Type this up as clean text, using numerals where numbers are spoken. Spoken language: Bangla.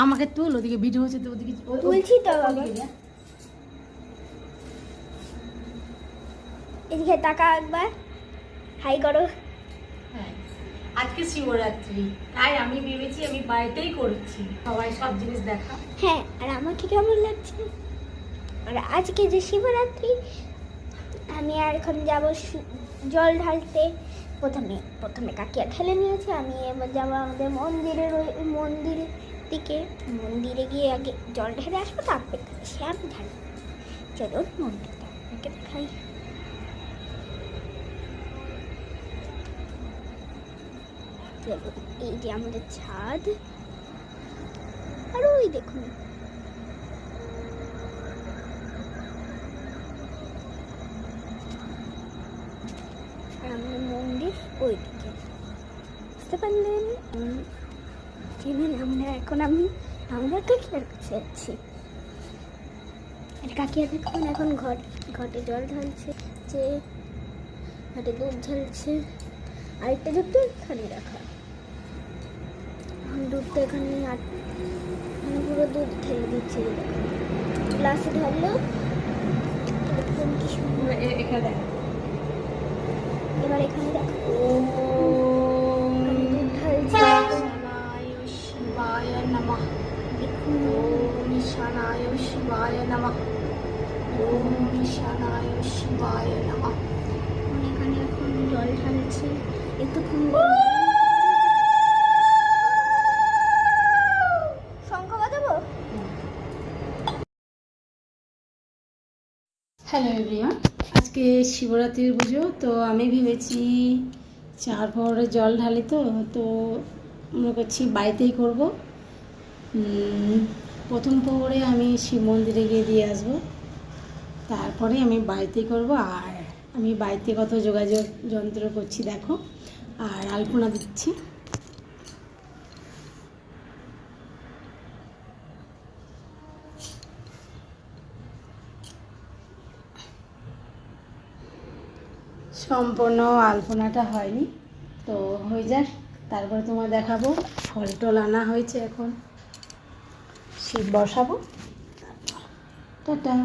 আমাকে তুল, ওদিকে ভিডিও হচ্ছে তো, ওদিকে তুলছি তো বাবা। এদিকে তাকা একবার, হাই করো। হ্যাঁ, আজকে শিবরাত্রি, তাই আমি ভেবেছি আমি বাড়িতেই করছি, সবাই সব জিনিস দেখা। হ্যাঁ, আর আমাকে কেমন লাগছে? আর আজকে যে শিবরাত্রি, আমি আর এখন যাব জল ঢালতে। প্রথমে কাকিয়া ঢেলে নিয়েছে, আমি এবার যাবো আমাদের মন্দিরের ওই মন্দিরের দিকে। মন্দিরে গিয়ে আগে জল ঢেলে আসবো, তারপরে সে আমি ঢালি। চলো মন্দিরটা আপনাকে দেখাই। চলো, এই যে আমাদের ছাদ, আর ওই দেখুন আমাদের মন্দির ওই দিকে, বুঝতে পারলেন? আমরা কাকিয়ার কাছে যাচ্ছি। আর কাকিয়া দেখুন এখন ঘটে জল ঢালছে, যে ঘটে দুধ ঢালছে। আরেকটা দুধ তো এখানে রাখা, দুধটা এখানে পুরো দুধ ঢেলে দিচ্ছে। গ্লাসে ঢাললো, কি সুন্দর। এখানে এবার এখানে দেখো ওম দুধ ঢালছে। ঈশানায় শিবায় নমঃ। দেখুন ওম ঈশানায় শিবায় নমঃ। ওম ঈশানায় শিবায় নমঃ। এখানে এখন জল ঢালছে একটুক্ষণ। শঙ্খ বাজাবো। হ্যালো এভরিওয়ান, আজকে শিবরাত্রির পুজো, তো আমি ভেবেছি 4 প্রহরে জল ঢালি, তো মনে করছি বাড়িতেই করব। প্রথম প্রহরে আমি শিব মন্দিরে গিয়ে দিয়ে আসবো, তারপরে আমি বাড়িতেই করব। আর আমি বাড়িতে কত যোগাযোগ যন্ত্র করছি দেখো, আর আলপনা দিচ্ছি। সম্পূর্ণ আলপনাটা হয়নি, তো হয়ে যাক, তারপরে তোমার দেখাবো। ফল টল আনা হয়েছে, এখন শিব বসাবো। টাটা।